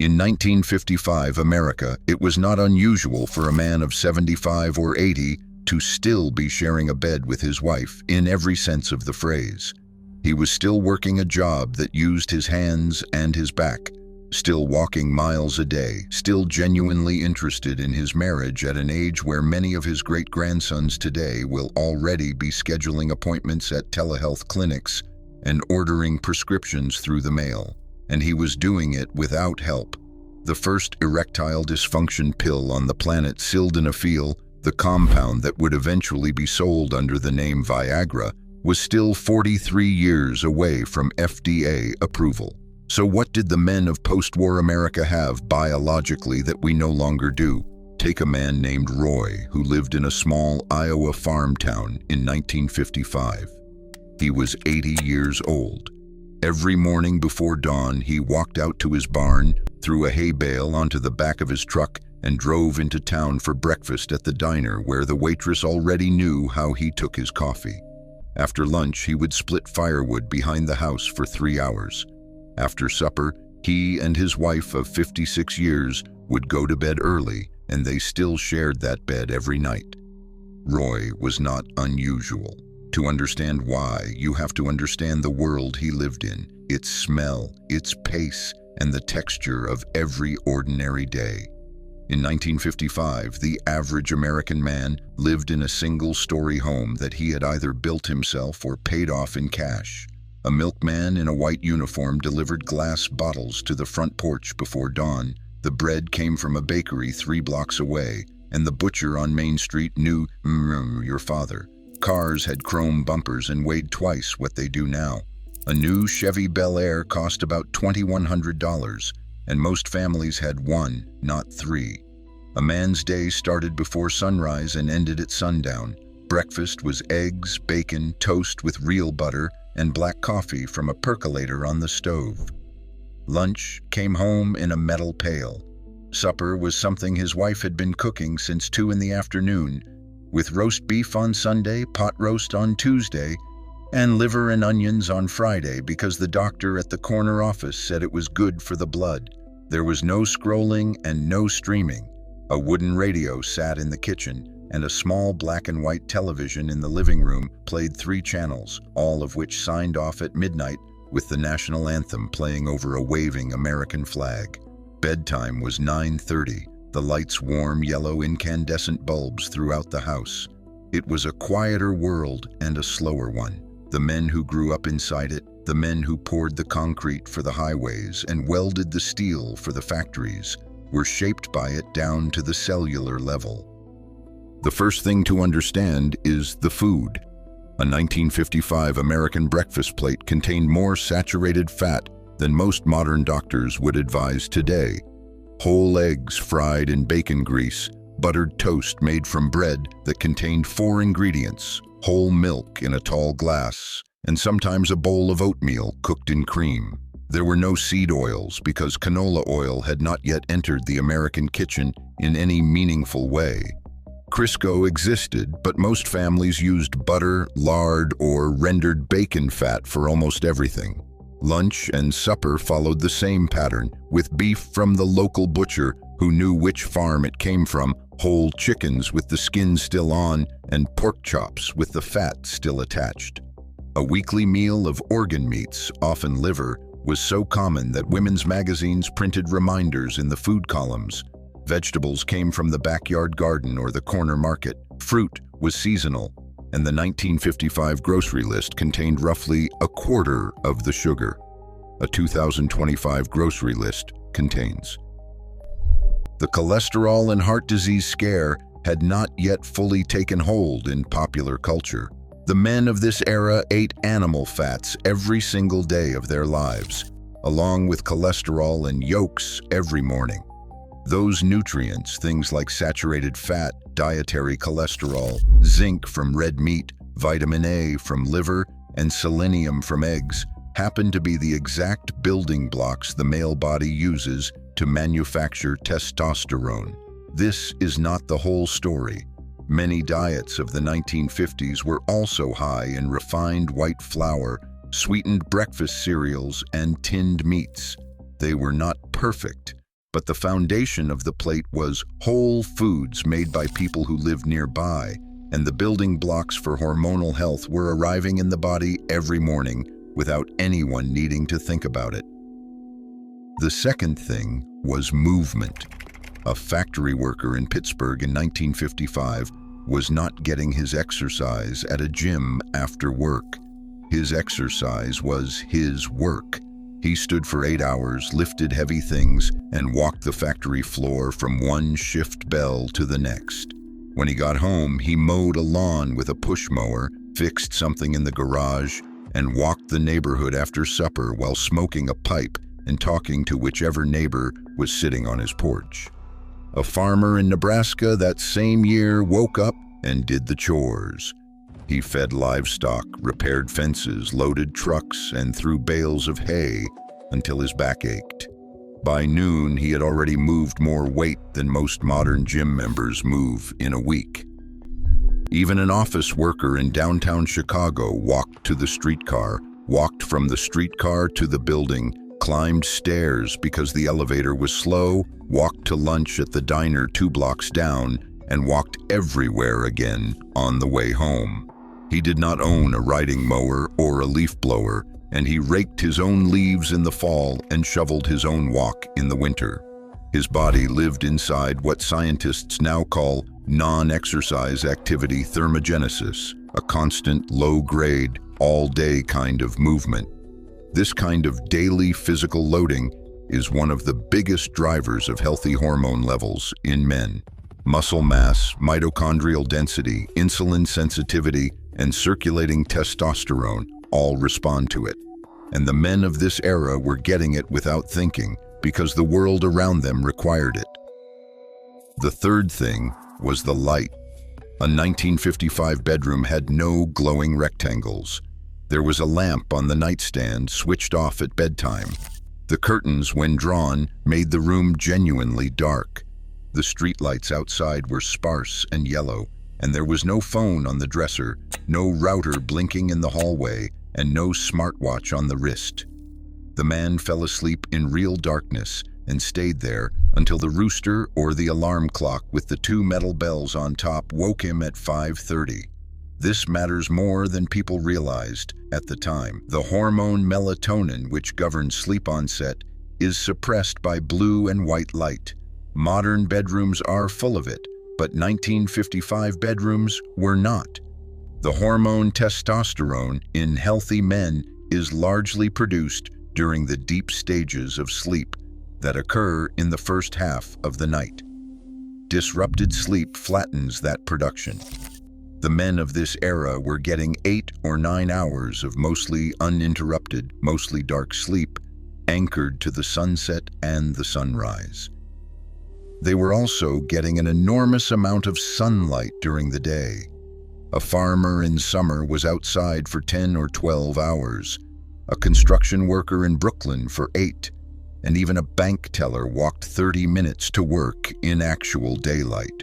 In 1955 America, it was not unusual for a man of 75 or 80 to still be sharing a bed with his wife in every sense of the phrase. He was still working a job that used his hands and his back, still walking miles a day, still genuinely interested in his marriage at an age where many of his great-grandsons today will already be scheduling appointments at telehealth clinics and ordering prescriptions through the mail. And he was doing it without help. The first erectile dysfunction pill on the planet, sildenafil, the compound that would eventually be sold under the name Viagra, was still 43 years away from FDA approval. So what did the men of post-war America have biologically that we no longer do? Take a man named Roy, who lived in a small Iowa farm town in 1955. He was 80 years old. Every morning before dawn, he walked out to his barn, threw a hay bale onto the back of his truck, and drove into town for breakfast at the diner where the waitress already knew how he took his coffee. After lunch, he would split firewood behind the house for 3 hours. After supper, he and his wife of 56 years would go to bed early, and they still shared that bed every night. Roy was not unusual. To understand why, you have to understand the world he lived in, its smell, its pace, and the texture of every ordinary day. In 1955, the average American man lived in a single-story home that he had either built himself or paid off in cash. A milkman in a white uniform delivered glass bottles to the front porch before dawn. The bread came from a bakery 3 blocks away, and the butcher on Main Street knew your father. Cars had chrome bumpers and weighed twice what they do now. A new Chevy Bel Air cost about $2,100, and most families had 1, not 3. A man's day started before sunrise and ended at sundown. Breakfast was eggs, bacon, toast with real butter, and black coffee from a percolator on the stove. Lunch came home in a metal pail. Supper was something his wife had been cooking since 2 in the afternoon, with roast beef on Sunday, pot roast on Tuesday, and liver and onions on Friday because the doctor at the corner office said it was good for the blood. There was no scrolling and no streaming. A wooden radio sat in the kitchen, and a small black and white television in the living room played 3 channels, all of which signed off at midnight with the national anthem playing over a waving American flag. Bedtime was 9:30, the lights warm yellow incandescent bulbs throughout the house. It was a quieter world and a slower one. The men who grew up inside it, the men who poured the concrete for the highways and welded the steel for the factories, were shaped by it down to the cellular level. The first thing to understand is the food. A 1955 American breakfast plate contained more saturated fat than most modern doctors would advise today. Whole eggs fried in bacon grease, buttered toast made from bread that contained 4 ingredients, whole milk in a tall glass, and sometimes a bowl of oatmeal cooked in cream. There were no seed oils because canola oil had not yet entered the American kitchen in any meaningful way. Crisco existed, but most families used butter, lard, or rendered bacon fat for almost everything. Lunch and supper followed the same pattern, with beef from the local butcher who knew which farm it came from, whole chickens with the skin still on, and pork chops with the fat still attached. A weekly meal of organ meats, often liver, was so common that women's magazines printed reminders in the food columns. Vegetables came from the backyard garden or the corner market. Fruit was seasonal, and the 1955 grocery list contained roughly a quarter of the sugar a 2025 grocery list contains. The cholesterol and heart disease scare had not yet fully taken hold in popular culture. The men of this era ate animal fats every single day of their lives, along with cholesterol and yolks every morning. Those nutrients, things like saturated fat, dietary cholesterol, zinc from red meat, vitamin A from liver, and selenium from eggs, happen to be the exact building blocks the male body uses to manufacture testosterone. This is not the whole story. Many diets of the 1950s were also high in refined white flour, sweetened breakfast cereals, and tinned meats. They were not perfect, but the foundation of the plate was whole foods made by people who lived nearby, and the building blocks for hormonal health were arriving in the body every morning without anyone needing to think about it. The second thing was movement. A factory worker in Pittsburgh in 1955 was not getting his exercise at a gym after work. His exercise was his work. He stood for 8 hours, lifted heavy things, and walked the factory floor from one shift bell to the next. When he got home, he mowed a lawn with a push mower, fixed something in the garage, and walked the neighborhood after supper while smoking a pipe and talking to whichever neighbor was sitting on his porch. A farmer in Nebraska that same year woke up and did the chores. He fed livestock, repaired fences, loaded trucks, and threw bales of hay until his back ached. By noon, he had already moved more weight than most modern gym members move in a week. Even an office worker in downtown Chicago walked to the streetcar, walked from the streetcar to the building, climbed stairs because the elevator was slow, walked to lunch at the diner 2 blocks down, and walked everywhere again on the way home. He did not own a riding mower or a leaf blower, and he raked his own leaves in the fall and shoveled his own walk in the winter. His body lived inside what scientists now call non-exercise activity thermogenesis, a constant, low-grade, all-day kind of movement. This kind of daily physical loading is one of the biggest drivers of healthy hormone levels in men. Muscle mass, mitochondrial density, insulin sensitivity, and circulating testosterone all respond to it. And the men of this era were getting it without thinking because the world around them required it. The third thing was the light. A 1955 bedroom had no glowing rectangles. There was a lamp on the nightstand switched off at bedtime. The curtains, when drawn, made the room genuinely dark. The streetlights outside were sparse and yellow, and there was no phone on the dresser, no router blinking in the hallway, and no smartwatch on the wrist. The man fell asleep in real darkness and stayed there until the rooster or the alarm clock with the 2 metal bells on top woke him at 5:30. This matters more than people realized at the time. The hormone melatonin, which governs sleep onset, is suppressed by blue and white light. Modern bedrooms are full of it, but 1955 bedrooms were not. The hormone testosterone in healthy men is largely produced during the deep stages of sleep that occur in the first half of the night. Disrupted sleep flattens that production. The men of this era were getting 8 or 9 hours of mostly uninterrupted, mostly dark sleep, anchored to the sunset and the sunrise. They were also getting an enormous amount of sunlight during the day. A farmer in summer was outside for 10 or 12 hours, a construction worker in Brooklyn for 8, and even a bank teller walked 30 minutes to work in actual daylight.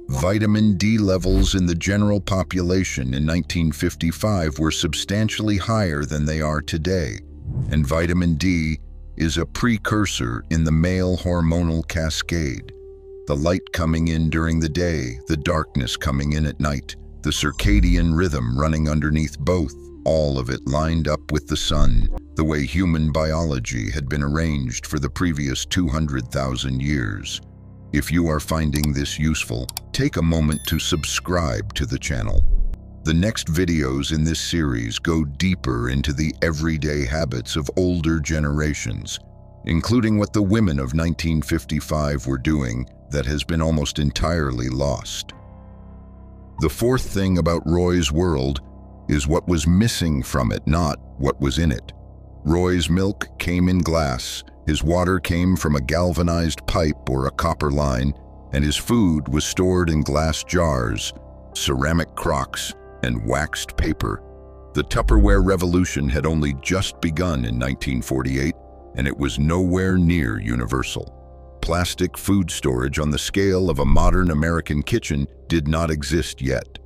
Vitamin D levels in the general population in 1955 were substantially higher than they are today, and vitamin D is a precursor in the male hormonal cascade. The light coming in during the day, the darkness coming in at night, the circadian rhythm running underneath both, all of it lined up with the sun, the way human biology had been arranged for the previous 200,000 years. If you are finding this useful, take a moment to subscribe to the channel. The next videos in this series go deeper into the everyday habits of older generations, including what the women of 1955 were doing that has been almost entirely lost. The fourth thing about Roy's world is what was missing from it, not what was in it. Roy's milk came in glass, his water came from a galvanized pipe or a copper line, and his food was stored in glass jars, ceramic crocks, and waxed paper. The Tupperware revolution had only just begun in 1948, and it was nowhere near universal. Plastic food storage on the scale of a modern American kitchen did not exist yet.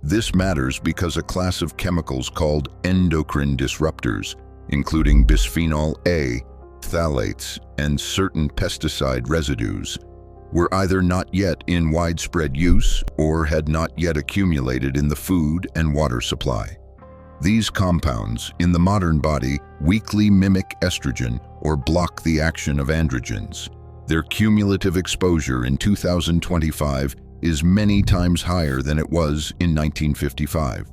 This matters because a class of chemicals called endocrine disruptors, including bisphenol A, phthalates, and certain pesticide residues were either not yet in widespread use or had not yet accumulated in the food and water supply. These compounds, in the modern body, weakly mimic estrogen or block the action of androgens. Their cumulative exposure in 2025 is many times higher than it was in 1955.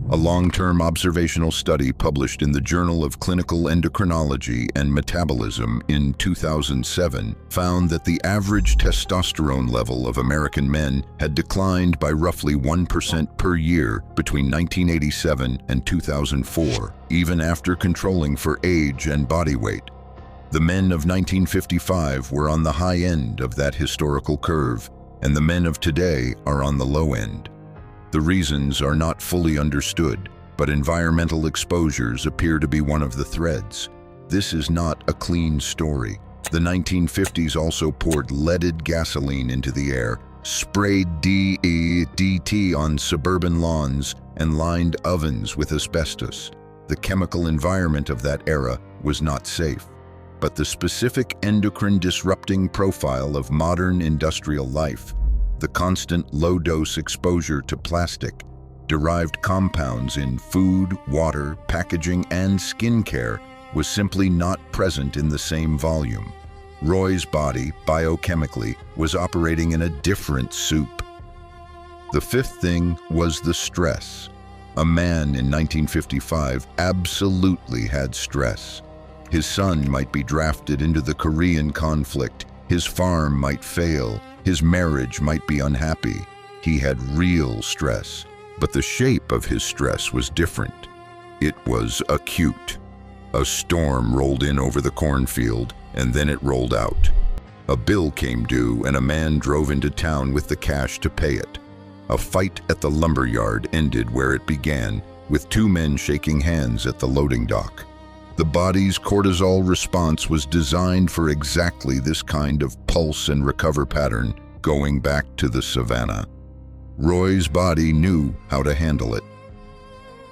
A long-term observational study published in the Journal of Clinical Endocrinology and Metabolism in 2007 found that the average testosterone level of American men had declined by roughly 1% per year between 1987 and 2004, even after controlling for age and body weight. The men of 1955 were on the high end of that historical curve, and the men of today are on the low end. The reasons are not fully understood, but environmental exposures appear to be one of the threads. This is not a clean story. The 1950s also poured leaded gasoline into the air, sprayed DDT on suburban lawns, and lined ovens with asbestos. The chemical environment of that era was not safe, but the specific endocrine-disrupting profile of modern industrial life, the constant low-dose exposure to plastic-derived compounds in food, water, packaging, and skincare was simply not present in the same volume. Roy's body, biochemically, was operating in a different soup. The fifth thing was the stress. A man in 1955 absolutely had stress. His son might be drafted into the Korean conflict, his farm might fail, his marriage might be unhappy. He had real stress, but the shape of his stress was different. It was acute. A storm rolled in over the cornfield, and then it rolled out. A bill came due, and a man drove into town with the cash to pay it. A fight at the lumber yard ended where it began, with two men shaking hands at the loading dock. The body's cortisol response was designed for exactly this kind of pulse and recover pattern, going back to the savannah. Roy's body knew how to handle it.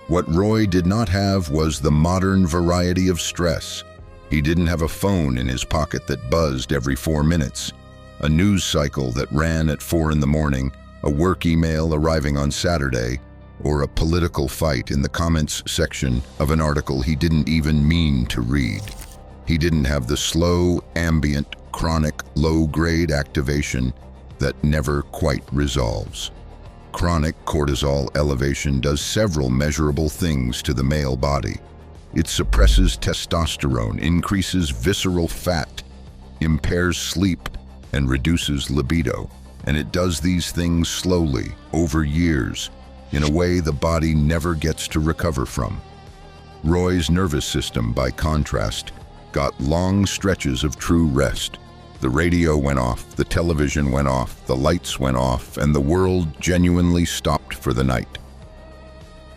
What Roy did not have was the modern variety of stress. He didn't have a phone in his pocket that buzzed every 4 minutes, a news cycle that ran at 4 in the morning, a work email arriving on Saturday, or a political fight in the comments section of an article he didn't even mean to read. He didn't have the slow, ambient, chronic, low-grade activation that never quite resolves. Chronic cortisol elevation does several measurable things to the male body. It suppresses testosterone, increases visceral fat, impairs sleep, and reduces libido. And it does these things slowly, over years, in a way the body never gets to recover from. Roy's nervous system, by contrast, got long stretches of true rest. The radio went off, the television went off, the lights went off, and the world genuinely stopped for the night.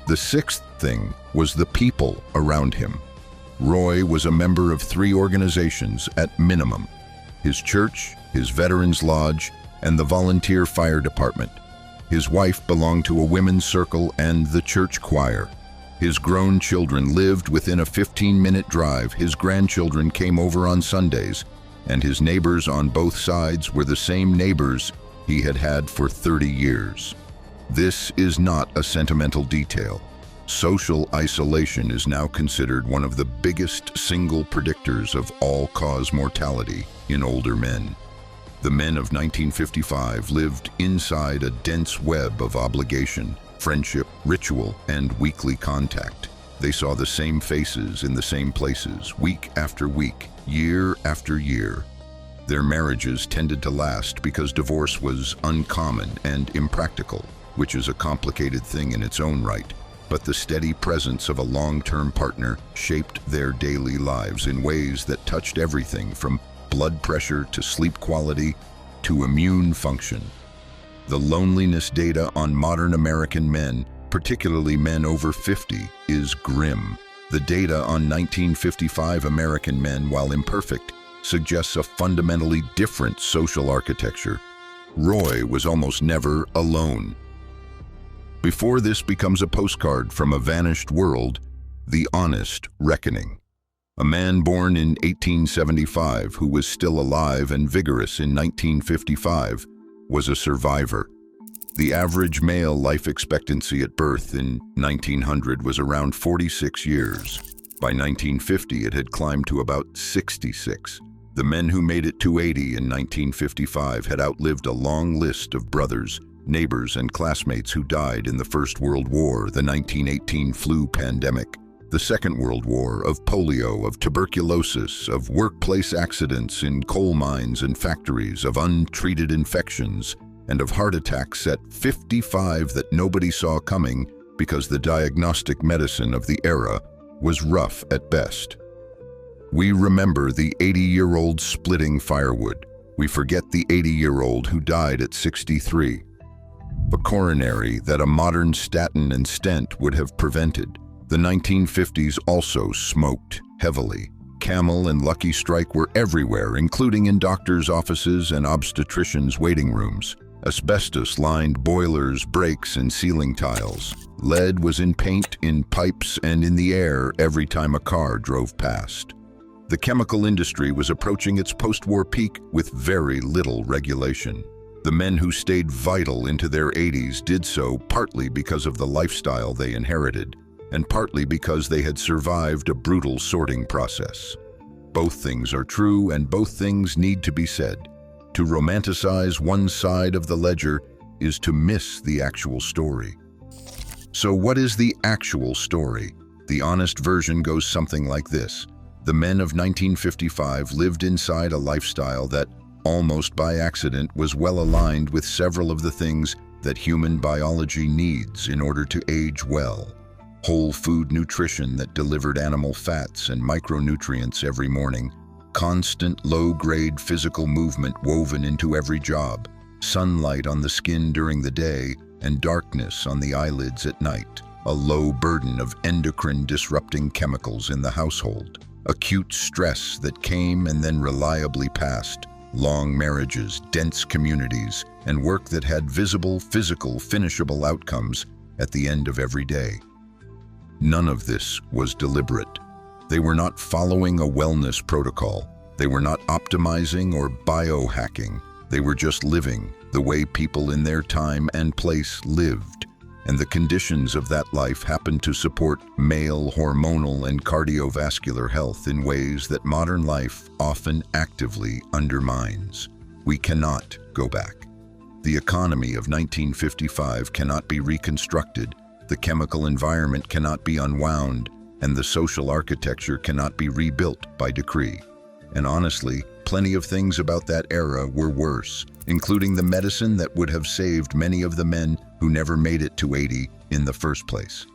The sixth thing was the people around him. Roy was a member of 3 organizations at minimum: his church, his Veterans Lodge, and the volunteer fire department. His wife belonged to a women's circle and the church choir. His grown children lived within a 15-minute drive. His grandchildren came over on Sundays, and his neighbors on both sides were the same neighbors he had had for 30 years. This is not a sentimental detail. Social isolation is now considered one of the biggest single predictors of all-cause mortality in older men. The men of 1955 lived inside a dense web of obligation, friendship, ritual, and weekly contact. They saw the same faces in the same places, week after week, year after year. Their marriages tended to last because divorce was uncommon and impractical, which is a complicated thing in its own right. But the steady presence of a long-term partner shaped their daily lives in ways that touched everything from blood pressure to sleep quality to immune function. The loneliness data on modern American men, particularly men over 50, is grim. The data on 1955 American men, while imperfect, suggests a fundamentally different social architecture. Roy was almost never alone. Before this becomes a postcard from a vanished world, the honest reckoning. A man born in 1875 who was still alive and vigorous in 1955 was a survivor. The average male life expectancy at birth in 1900 was around 46 years. By 1950, it had climbed to about 66. The men who made it to 80 in 1955 had outlived a long list of brothers, neighbors, and classmates who died in the First World War, the 1918 flu pandemic, the Second World War, of polio, of tuberculosis, of workplace accidents in coal mines and factories, of untreated infections, and of heart attacks at 55 that nobody saw coming because the diagnostic medicine of the era was rough at best. We remember the 80-year-old splitting firewood. We forget the 80-year-old who died at 63. A coronary that a modern statin and stent would have prevented. The 1950s also smoked heavily. Camel and Lucky Strike were everywhere, including in doctors' offices and obstetricians' waiting rooms. Asbestos lined boilers, brakes, and ceiling tiles. Lead was in paint, in pipes, and in the air every time a car drove past. The chemical industry was approaching its post-war peak with very little regulation. The men who stayed vital into their 80s did so partly because of the lifestyle they inherited, and partly because they had survived a brutal sorting process. Both things are true, and both things need to be said. To romanticize one side of the ledger is to miss the actual story. So what is the actual story? The honest version goes something like this. The men of 1955 lived inside a lifestyle that, almost by accident, was well aligned with several of the things that human biology needs in order to age well. Whole food nutrition that delivered animal fats and micronutrients every morning, constant low-grade physical movement woven into every job, sunlight on the skin during the day and darkness on the eyelids at night, a low burden of endocrine-disrupting chemicals in the household, acute stress that came and then reliably passed, long marriages, dense communities, and work that had visible, physical, finishable outcomes at the end of every day. None of this was deliberate. They were not following a wellness protocol. They were not optimizing or biohacking. They were just living the way people in their time and place lived. And the conditions of that life happened to support male hormonal and cardiovascular health in ways that modern life often actively undermines. We cannot go back. The economy of 1955 cannot be reconstructed. The chemical environment cannot be unwound, and the social architecture cannot be rebuilt by decree. And honestly, plenty of things about that era were worse, including the medicine that would have saved many of the men who never made it to 80 in the first place.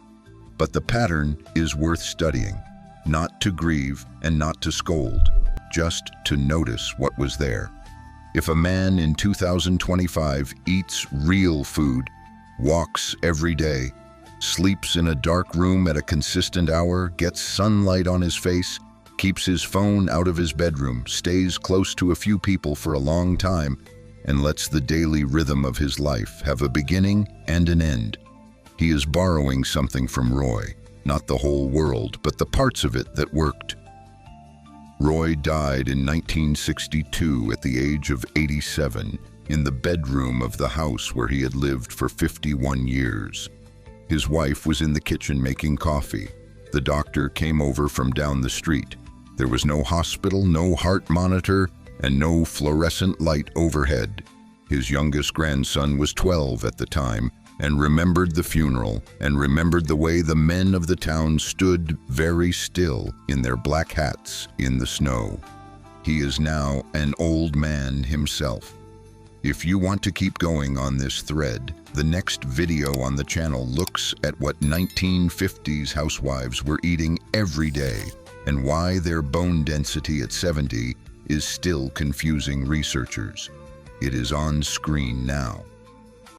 But the pattern is worth studying, not to grieve and not to scold, just to notice what was there. If a man in 2025 eats real food, walks every day, sleeps in a dark room at a consistent hour, gets sunlight on his face, keeps his phone out of his bedroom, stays close to a few people for a long time, and lets the daily rhythm of his life have a beginning and an end, he is borrowing something from Roy, not the whole world, but the parts of it that worked. Roy died in 1962 at the age of 87 in the bedroom of the house where he had lived for 51 years. His wife was in the kitchen making coffee. The doctor came over from down the street. There was no hospital, no heart monitor, and no fluorescent light overhead. His youngest grandson was 12 at the time and remembered the funeral and remembered the way the men of the town stood very still in their black hats in the snow. He is now an old man himself. If you want to keep going on this thread, the next video on the channel looks at what 1950s housewives were eating every day and why their bone density at 70 is still confusing researchers. It is on screen now.